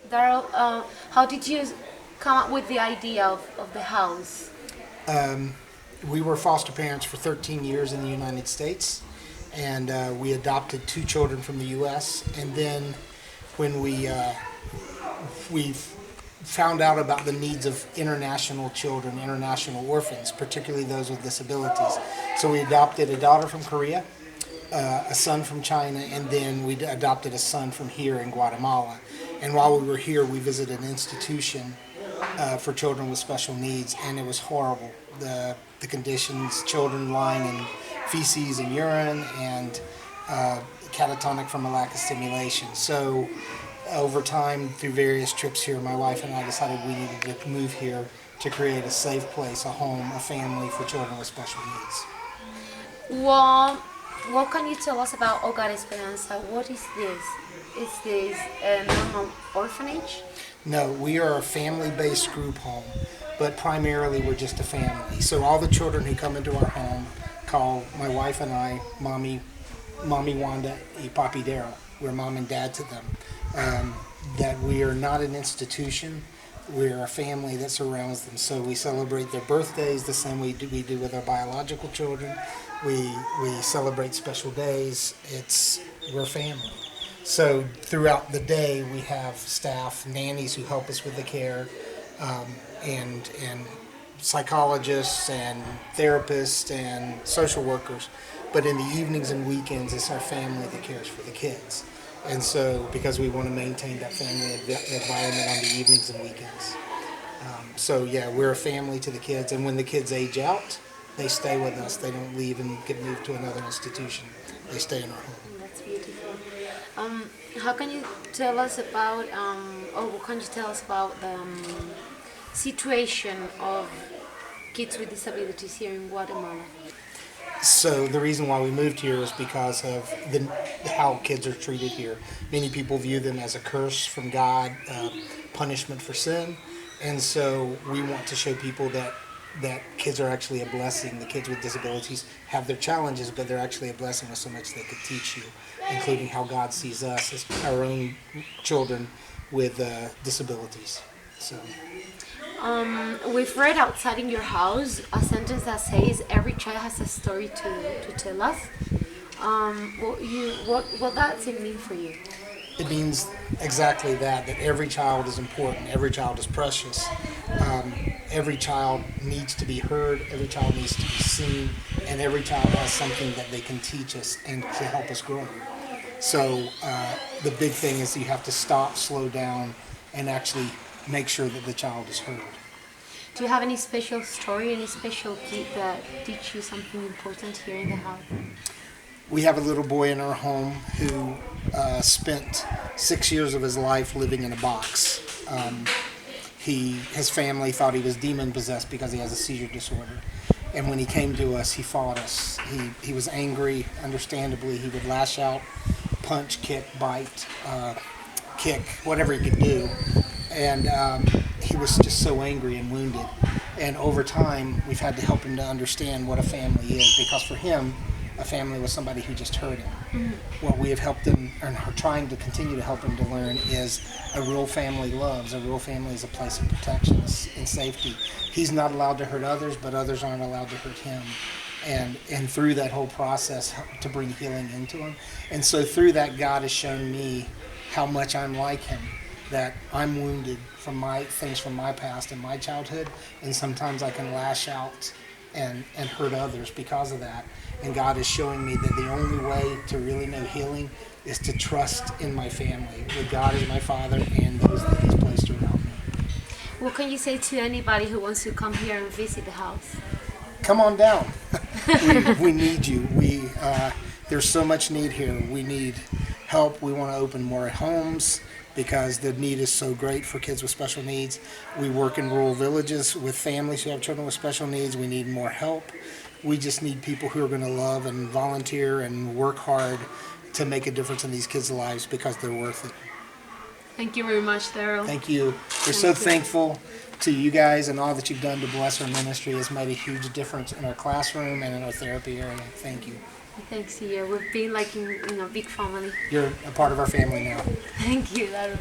Daryl, how did you come up with the idea of the house? We were foster parents for 13 years in the United States, and we adopted two children from the U.S. And then when we found out about the needs of international children, international orphans, particularly those with disabilities. So we adopted a daughter from Korea, a son from China, and then we adopted a son from here in Guatemala. And while we were here, we visited an institution for children with special needs, and it was horrible. The conditions, children lying in feces and urine, and catatonic from a lack of stimulation. So over time, through various trips here, my wife and I decided we needed to move here to create a safe place, a home, a family for children with special needs. Well, what can you tell us about Hogar Esperanza? What is this? Is this a normal orphanage? No, we are a family-based group home, but primarily we're just a family. So all the children who come into our home call my wife and I Mommy Wanda and Papi Daryl. We're mom and dad to them. That we are not an institution. We're a family that surrounds them. So we celebrate their birthdays the same way we do with our biological children. We celebrate special days. We're family. So throughout the day, we have staff, nannies who help us with the care, and psychologists and therapists and social workers. But in the evenings and weekends, it's our family that cares for the kids. And so, because we want to maintain that family environment on the evenings and weekends. So yeah, we're a family to the kids, and when the kids age out, they stay with us. They don't leave and get moved to another institution. They stay in our home. That's beautiful. How can you tell us about, or what can you tell us about the situation of kids with disabilities here in Guatemala? So the reason why we moved here is because of how kids are treated here. Many people view them as a curse from God, punishment for sin, and so we want to show people that kids are actually a blessing. The kids with disabilities have their challenges, but they're actually a blessing with so much they could teach you, including how God sees us as our own children with disabilities. So. We've read outside in your house a sentence that says every child has a story to tell us. What does it mean for you? It means exactly that every child is important, every child is precious. Every child needs to be heard, every child needs to be seen, and every child has something that they can teach us and to help us grow. So the big thing is you have to stop, slow down, and actually make sure that the child is heard. Do you have any special story, any special kid that teach you something important here in the house? We have a little boy in our home who spent 6 years of his life living in a box. His family thought he was demon possessed because he has a seizure disorder. And when he came to us, he fought us. He was angry, understandably. He would lash out, punch, kick, bite, kick, whatever he could do. And he was just so angry and wounded. And over time, we've had to help him to understand what a family is, because for him, a family was somebody who just hurt him. Mm-hmm. What we have helped him, and are trying to continue to help him to learn, is a real family loves. A real family is a place of protection and safety. He's not allowed to hurt others, but others aren't allowed to hurt him. And through that whole process, to bring healing into him. And so through that, God has shown me how much I'm like him. That I'm wounded from things from my past and my childhood, and sometimes I can lash out and hurt others because of that. And God is showing me that the only way to really know healing is to trust in my family, with God as my Father and those that He's placed around me. What can you say to anybody who wants to come here and visit the house? Come on down. we need you. There's so much need here. We need help. We want to open more homes, because the need is so great for kids with special needs. We work in rural villages with families who have children with special needs. We need more help. We just need people who are going to love and volunteer and work hard to make a difference in these kids' lives, because they're worth it. Thank you very much, Daryl. Thank you. We're so thankful to you guys, and all that you've done to bless our ministry has made a huge difference in our classroom and in our therapy area. Thank you. Thanks to you. We've been like in a big family. You're a part of our family now. Thank you, Daryl.